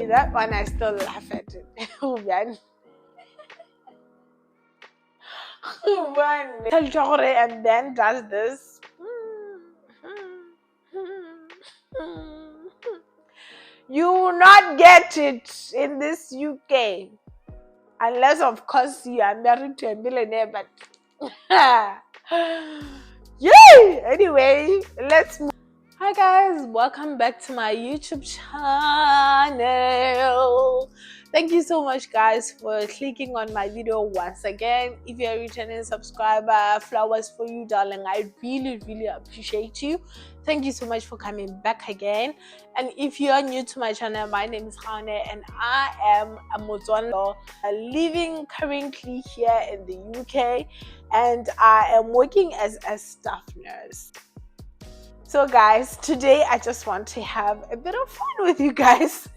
that one I still laugh at it. Oh man. And then does this. You will not get it in this UK. Unless, of course, you are married to a millionaire, but yay! Anyway, let's move. Hi guys, welcome back to my YouTube channel. Thank you so much guys for clicking on my video once again. If you're a returning subscriber, flowers for you darling. I really appreciate you. Thank you so much for coming back again. And if you are new to my channel, my name is Hane and I am a Motswana living currently here in the UK, and I am working as a staff nurse. So guys, today I just want to have a bit of fun with you guys.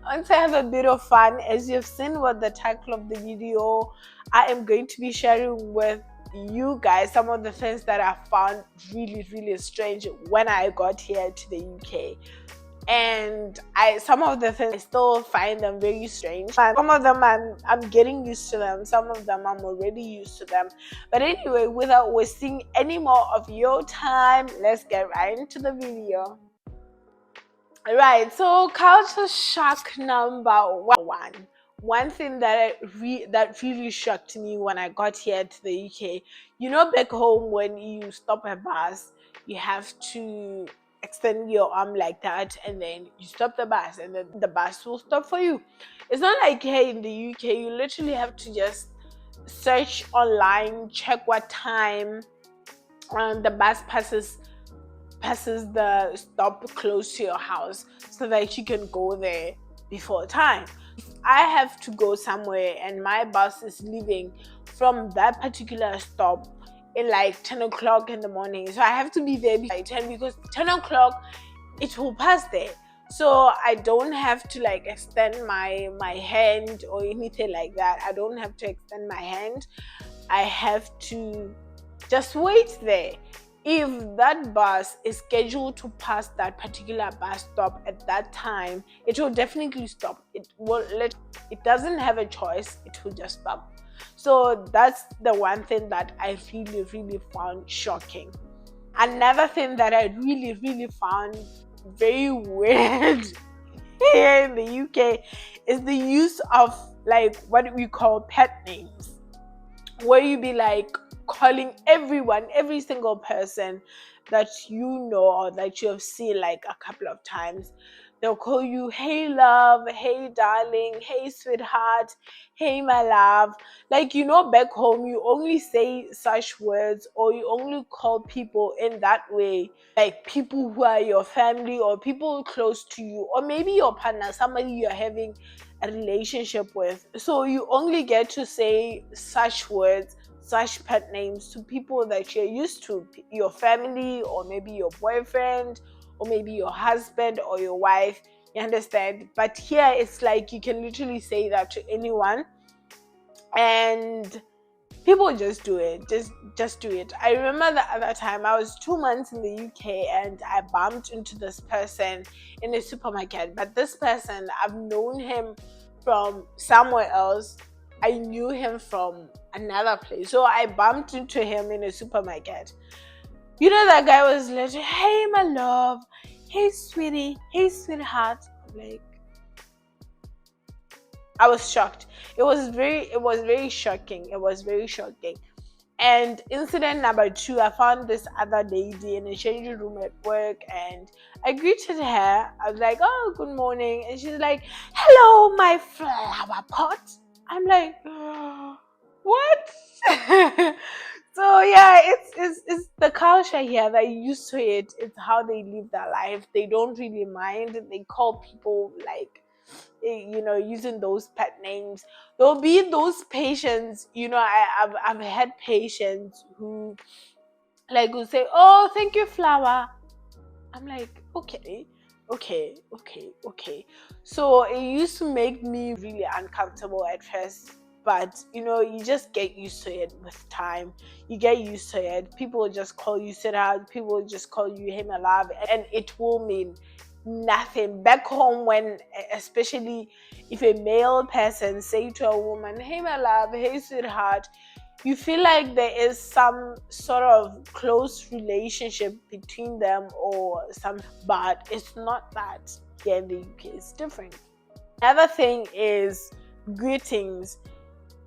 I want to have a bit of fun. As you've seen with the title of the video, I am going to be sharing with you guys some of the things that I found really strange when I got here to the UK. And some of the things I still find them very strange. Some of them I'm getting used to them. Some of them I'm already used to them. But anyway, without wasting any more of your time, let's get right into the video. Alright, so culture shock number one. One thing that really shocked me when I got here to the UK. You know, back home when you stop a bus, you have to extend your arm like that, and then you stop the bus, and then the bus will stop for you. It's not like here in the UK. You literally have to just search online, check what time the bus passes the stop close to your house, so that you can go there before time. If I have to go somewhere and my bus is leaving from that particular stop in like 10 o'clock in the morning, so I have to be there by 10, because 10 o'clock it will pass there. So I don't have to like extend my hand or anything like that. I don't have to extend my hand. I have to just wait there. If that bus is scheduled to pass that particular bus stop at that time, it will definitely stop. It doesn't have a choice. It will just stop. So that's the one thing that I really found shocking. Another thing that I really found very weird here in the UK is the use of like what we call pet names, where you be like calling every single person that you know or that you have seen like a couple of times. They'll call you, hey love, hey darling, hey sweetheart, hey my love. Like, you know, back home you only say such words, or you only call people in that way, like people who are your family or people close to you, or maybe your partner, somebody you're having a relationship with. So you only get to say such words, such pet names to people that you're used to, your family, or maybe your boyfriend, or maybe your husband or your wife. You understand? But here it's like you can literally say that to anyone, and people just do it. Just do it. I remember the other time I was 2 months in the UK and I bumped into this person in a supermarket. But this person, I've known him from somewhere else. I knew him from another place. So I bumped into him in a supermarket. You know, that guy was like, hey my love, hey sweetie, hey sweetheart. Like, I was shocked. It was very shocking. It was very shocking. And incident number two, I found this other lady in a changing room at work, and I greeted her. I was like, oh, good morning. And she's like, hello, my flower pot. I'm like, oh, what? So yeah, it's the culture here. They're used to it. It's how they live their life. They don't really mind. They call people like, you know, using those pet names. There'll be those patients, you know, I've had patients who like will say, oh, thank you, flower. I'm like, okay. So it used to make me really uncomfortable at first, but you know, you just get used to it with time. You get used to it. People will just call you sweetheart. People will just call you hey my love, and it will mean nothing. Back home, when, especially if a male person say to a woman, hey my love, hey sweetheart, you feel like there is some sort of close relationship between them or some, but it's not that. Here in the UK it's different. Another thing is greetings.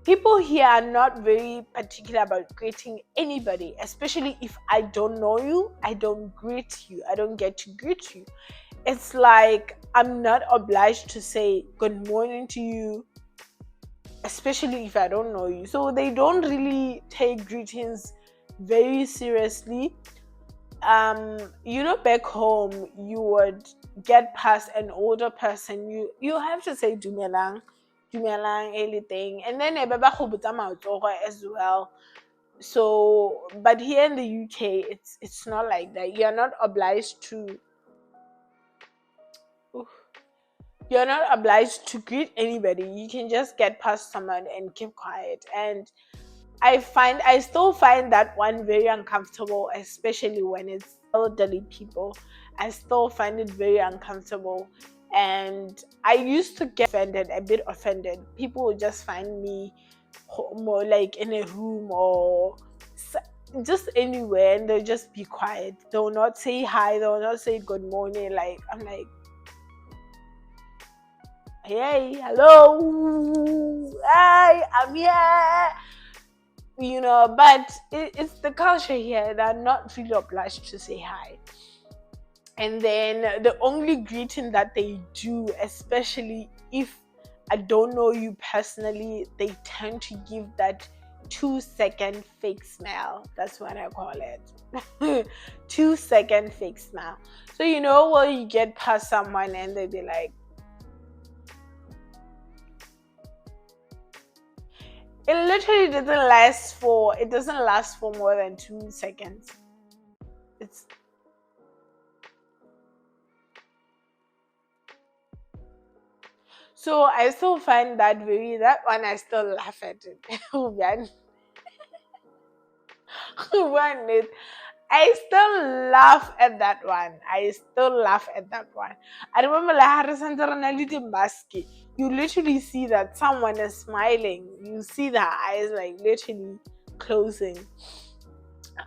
People here are not very particular about greeting anybody, especially if I don't know you. I don't greet you. I don't get to greet you. It's like I'm not obliged to say good morning to you, especially if I don't know you. So they don't really take greetings very seriously. Back home, you would get past an older person, you have to say dumelang, anything, and then as well. So, but here in the UK, it's not like that. You're not obliged to greet anybody. You can just get past someone and keep quiet. And I still find that one very uncomfortable, especially when it's elderly people. I still find it very uncomfortable. And I used to get a bit offended. People would just find me more like in a room or just anywhere, and they'll just be quiet. They'll not say hi, they'll not say good morning. Like, I'm like, hey, hello, hi, I'm here. But it's the culture here. They're not really obliged to say hi. And then the only greeting that they do, especially if I don't know you personally, they tend to give that 2-second fake smile. That's what I call it. 2-second fake smile. So when you get past someone and they be like, it literally doesn't last for more than 2 seconds. So I still find that one I still laugh at it. I still laugh at that one. I remember you literally see that someone is smiling. You see their eyes like literally closing.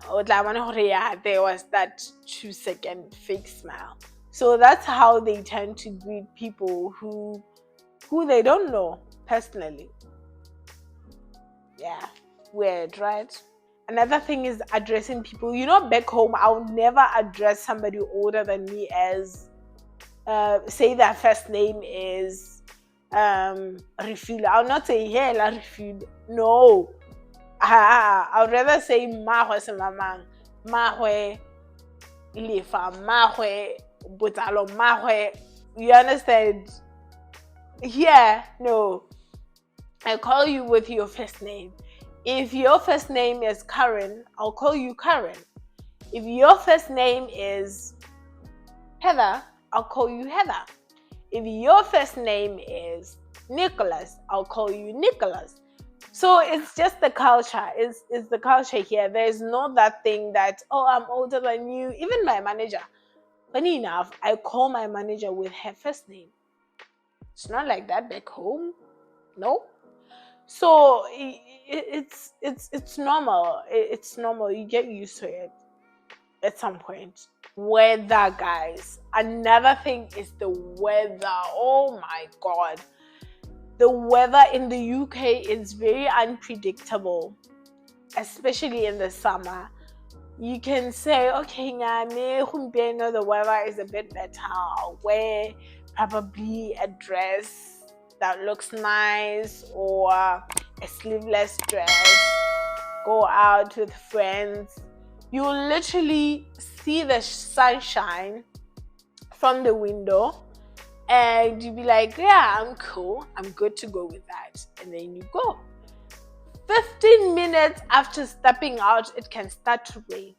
There was that 2-second fake smile. So that's how they tend to greet people who they don't know personally. Yeah, weird, right? Another thing is addressing people. Back home, I'll never address somebody older than me as, say their first name is Refuel. I'll not say, hey, la Refuel. No. I'd rather say Mahwe Semamang, Mahwe Lefa, Mahwe Butalo, Mahwe. You understand? Yeah, no. I call you with your first name. If your first name is Karen, I'll call you Karen. If your first name is Heather, I'll call you Heather. If your first name is Nicholas, I'll call you Nicholas. So it's just the culture. It's the culture here. There's no that thing that, oh, I'm older than you. Even my manager. Funny enough, I call my manager with her first name. It's not like that back home. No. So it's normal. It's normal. You get used to it at some point. Weather, guys. Another thing is the weather. Oh my God. The weather in the UK is very unpredictable, especially in the summer. You can say, okay, the weather is a bit better. I'll wear probably a dress that looks nice or a sleeveless dress, go out with friends. You literally see the sunshine from the window and you be like, yeah, I'm cool, I'm good to go with that. And then you go. 15 minutes after stepping out, it can start to rain.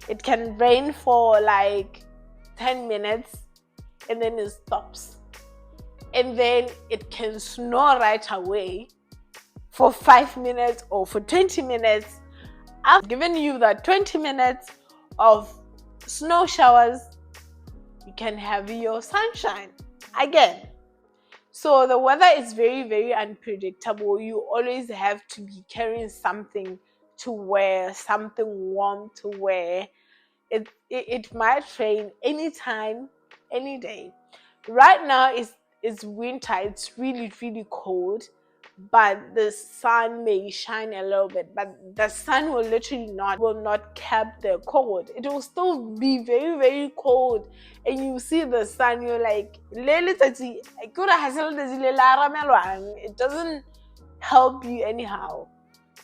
It can rain for like 10 minutes and then it stops. And then it can snow right away for 5 minutes or for 20 minutes. I've given you that 20 minutes of snow showers. you can have your sunshine again. So the weather is very, very unpredictable. You always have to be carrying something to wear, something warm to wear. It might rain anytime, any day. Right now it's winter. It's really, really cold, but the sun may shine a little bit, but the sun will literally not cap the cold. It will still be very, very cold, and you see the sun, you're like, it doesn't help you anyhow.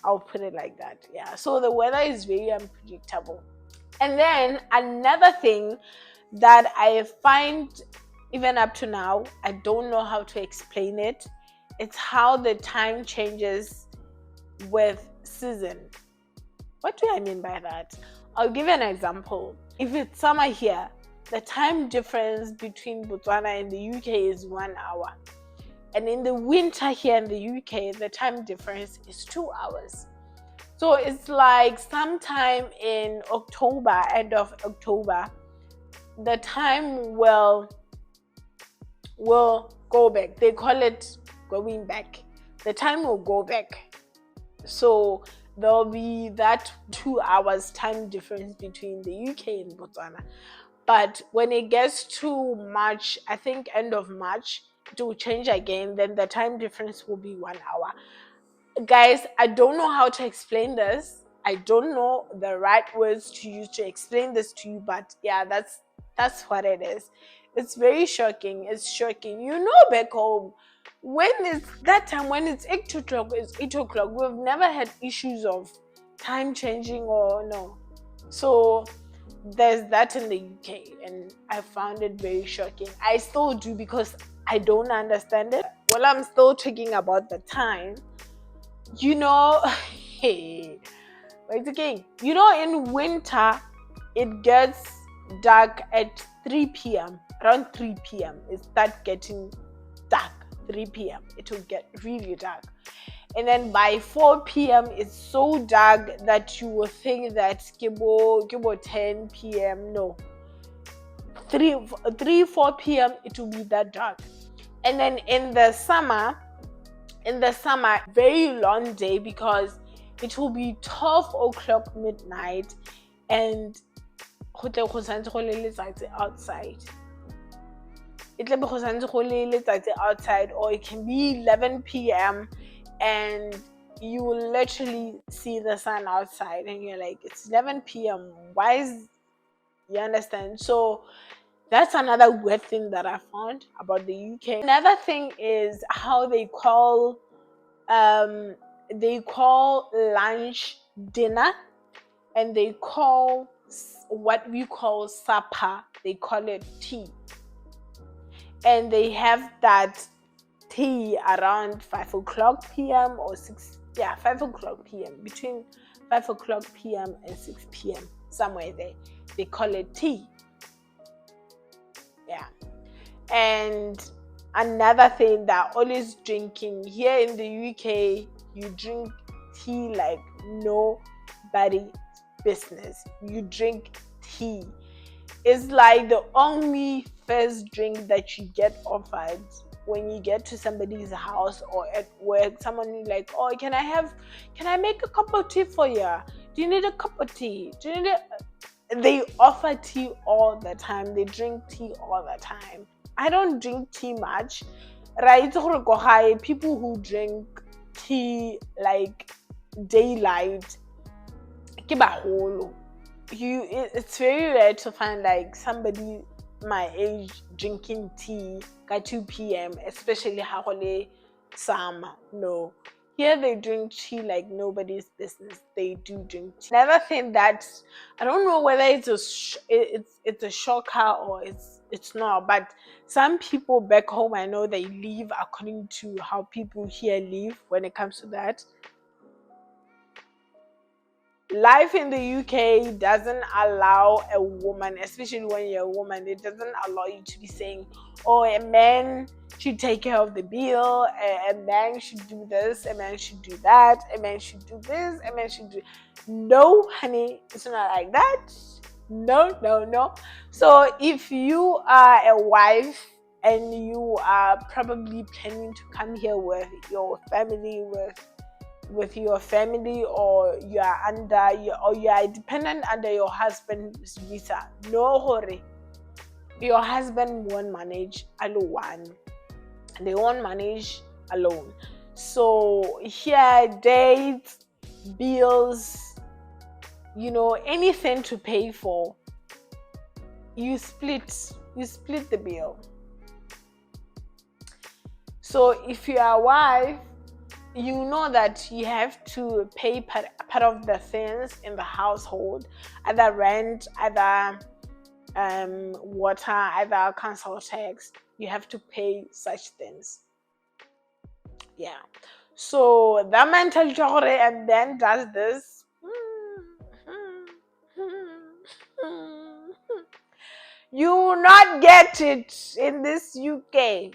I'll put it like that. Yeah, so the weather is very unpredictable. And then another thing that I find, even up to now, I don't know how to explain it. It's how the time changes with season. What do I mean by that? I'll give you an example. If it's summer here, the time difference between Botswana and the UK is 1 hour. And in the winter here in the UK, the time difference is 2 hours. So it's like sometime in October, end of October, the time will go back. They call it going back. The time will go back. So there'll be that 2 hours time difference between the UK and Botswana. But when it gets to March, I think end of March, it will change again. Then the time difference will be 1 hour. Guys, I don't know how to explain this. I don't know the right words to use to explain this to you, but yeah, that's what it is. It's very shocking. It's shocking. You know, back home, when it's that time, when it's 8 o'clock, it's 8 o'clock. We've never had issues of time changing or no. So there's that in the UK, and I found it very shocking. I still do, because I don't understand it. Well, I'm still talking about the time. You know, hey, wait again. You know, in winter, it gets dark at 3 p.m. Around 3 p.m. it starts getting dark. 3 p.m. it will get really dark. And then by 4 p.m. it's so dark that you will think that kibo 10 p.m. No. 4 p.m. it will be that dark. And then in the summer, very long day, because it will be 12 o'clock midnight and outside. Outside, or it can be 11 p.m. and you will literally see the sun outside and you're like, it's 11 p.m. Why is, you understand? So that's another weird thing that I found about the UK. Another thing is how they call lunch dinner, and they call what we call supper, they call it tea. And they have that tea around 5 o'clock p.m. or 5 o'clock p.m. Between 5 o'clock p.m. and 6 p.m. somewhere there. They call it tea. Yeah. And another thing that always drinking here in the UK, you drink tea like nobody business. You drink tea. It's like the only first drink that you get offered when you get to somebody's house or at work. Someone is like, oh, can I make a cup of tea for you? Do you need a cup of tea? They offer tea all the time. They drink tea all the time. I don't drink tea much, right? People who drink tea like daylight, it's very rare to find like somebody my age drinking tea at 2 p.m, especially hahole summer. No, here they drink tea like nobody's business. They do drink tea. Another thing that I don't know whether it's a shocker or it's not, but some people back home, I know they live according to how people here live when it comes to that. Life in the UK doesn't allow a woman, especially when you're a woman, it doesn't allow you to be saying, oh, a man should take care of the bill, a man should do this, a man should do that, a man should do this, a man should do... No, honey, it's not like that. No, no, no. So if you are a wife and you are probably planning to come here with your family, with your family, or you are or you are dependent under your husband's visa, no hurry. Your husband won't manage alone. They won't manage alone. So here, dates, bills, anything to pay for, you split the bill. So if you are a wife, you know that you have to pay part of the things in the household, either rent, either water, either council tax. You have to pay such things. Yeah. So that mental chore and then does this. You will not get it in this UK.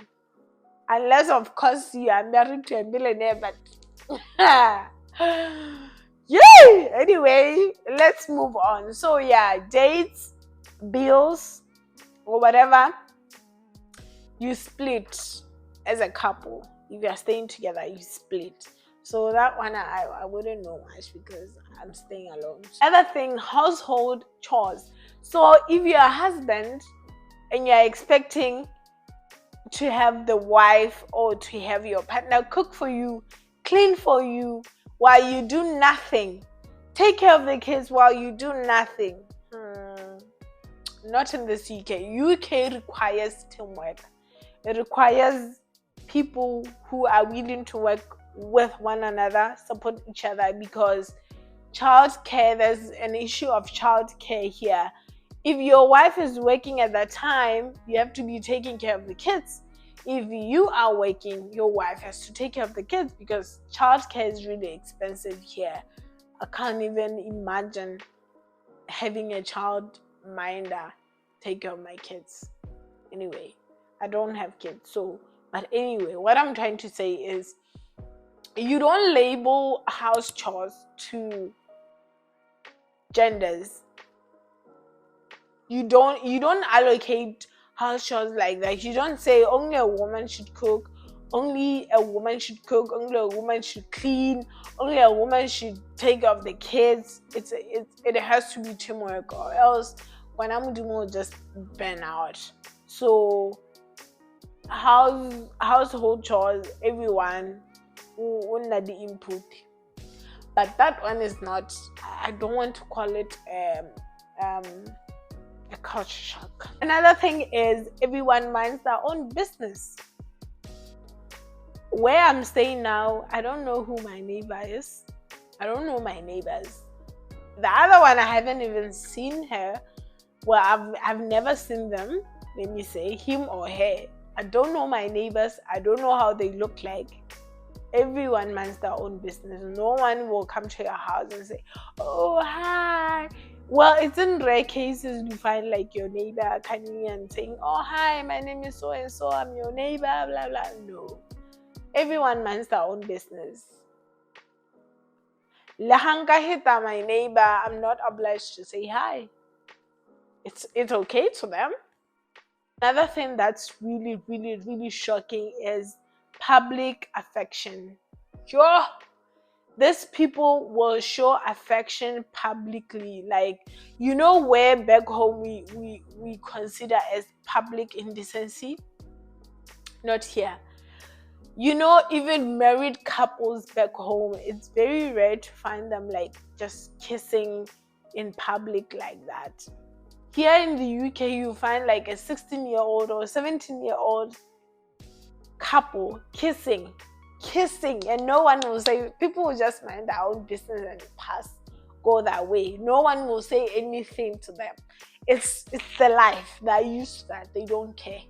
Unless, of course, you are married to a millionaire, but yay! Anyway, let's move on. So yeah, dates, bills, or whatever, you split as a couple. If you are staying together, you split. So that one I wouldn't know much because I'm staying alone. Other thing, household chores. So if you're a husband and you're expecting to have the wife or to have your partner cook for you, clean for you while you do nothing, take care of the kids while you do nothing, not in this UK. UK requires teamwork. It requires people who are willing to work with one another, support each other, because childcare, there's an issue of childcare here. If your wife is working at that time, you have to be taking care of the kids. If you are working, your wife has to take care of the kids because childcare is really expensive here. I can't even imagine having a child minder take care of my kids. Anyway, I don't have kids, but anyway, what I'm trying to say is you don't label house chores to genders. You don't allocate house chores like that. You don't say only a woman should cook, only a woman should cook, only a woman should clean, only a woman should take care of the kids. It has to be teamwork, or else when I'm doing will just burn out. So household chores, everyone will not the input, but that one is not. I don't want to call it a culture shock. Another thing is everyone minds their own business. Where I'm staying now, I don't know who my neighbor is. I don't know my neighbors. The other one, I haven't even seen her. Well, I've never seen them. Let me say him or her. I don't know my neighbors. I don't know how they look like. Everyone minds their own business. No one will come to your house and say, "Oh, hi." Well, it's in rare cases you find like your neighbor coming and saying, "Oh, hi, my name is so and so, I'm your neighbor, blah blah." No, everyone minds their own business. Lahanga hita my neighbor, I'm not obliged to say hi. It's okay to them. Another thing that's really, really, really shocking is public affection. Sure, these people will show affection publicly. Like, where back home we consider as public indecency? Not here. Even married couples back home, it's very rare to find them like just kissing in public like that. Here in the UK, you find like a 16-year-old or 17-year-old couple kissing, and no one will say. People will just mind their own business and go that way. No one will say anything to them. It's the life. They're used to that. They don't care.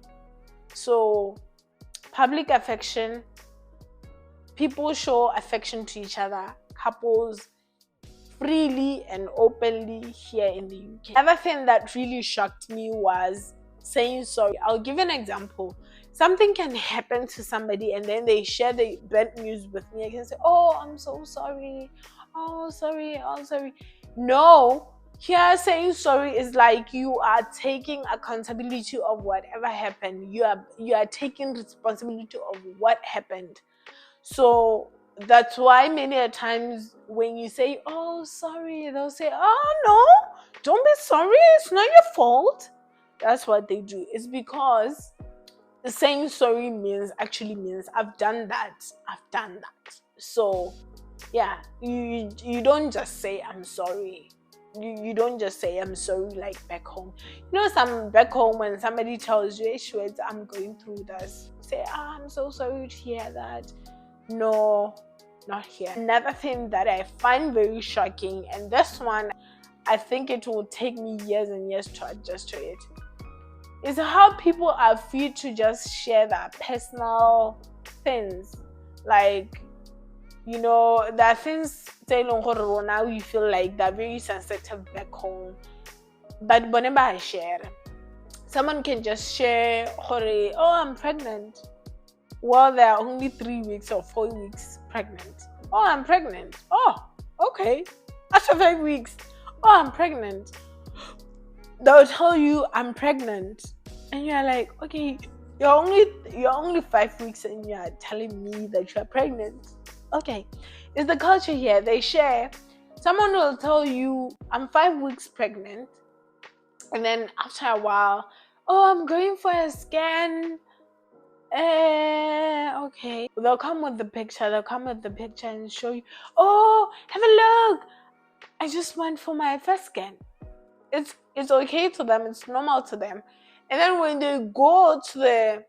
So public affection, people show affection to each other, couples, freely and openly here in the UK. Another thing that really shocked me was saying sorry. I'll give an example. Something can happen to somebody and then they share the bad news with me. I can say, "Oh, I'm so sorry. Oh, sorry. Oh, sorry." No, Here, saying sorry is like you are taking accountability of whatever happened. You are taking responsibility of what happened. So that's why many a times when you say, "Oh, sorry," they'll say, "Oh no, don't be sorry. It's not your fault." That's what they do. It's because saying sorry actually means I've done that. I've done that. So yeah, you don't just say I'm sorry. You don't just say I'm sorry like back home. Some back home when somebody tells you, "Hey, Shweds, I'm going through this," say, I'm so sorry to hear that. No, not here. Another thing that I find very shocking, and this one I think it will take me years and years to adjust to it, is how people are free to just share their personal things. Like, there are things now you feel like they're very sensitive back home. But whenever I share, someone can just share, oh, I'm pregnant. Well, they're only 3 weeks or 4 weeks pregnant. Oh, I'm pregnant. Oh, okay. After 5 weeks, oh, I'm pregnant. They'll tell you I'm pregnant, and you're like, okay, you're only 5 weeks and you're telling me that you're pregnant. Okay, it's the culture here. They share. Someone will tell you I'm 5 weeks pregnant, and then after a while, oh, I'm going for a scan. Okay. They'll come with the picture. They'll come with the picture and show you. Oh, have a look. I just went for my first scan. It's okay to them. It's normal to them. And then when they go to the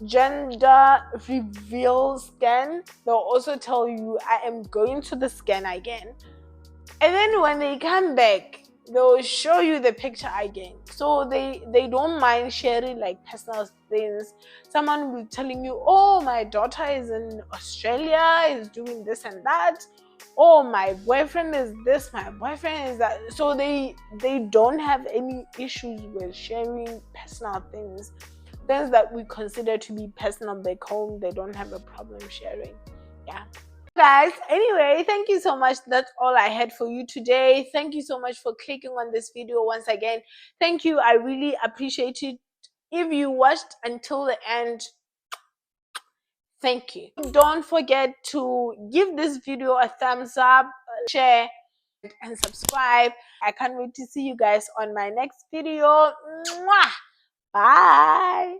gender reveal scan, they'll also tell you, I am going to the scan again. And then when they come back, they'll show you the picture again. So they don't mind sharing like personal things. Someone will be telling you, oh, my daughter is in Australia, is doing this and that. Oh, my boyfriend is this, my boyfriend is that. So they don't have any issues with sharing personal things that we consider to be personal back home. They don't have a problem sharing. Yeah, guys, anyway, thank you so much. That's all I had for you today. Thank you so much for clicking on this video once again. Thank you. I really appreciate it. If you watched until the end, thank you. Don't forget to give this video a thumbs up, share, and subscribe. I can't wait to see you guys on my next video. Mwah! Bye.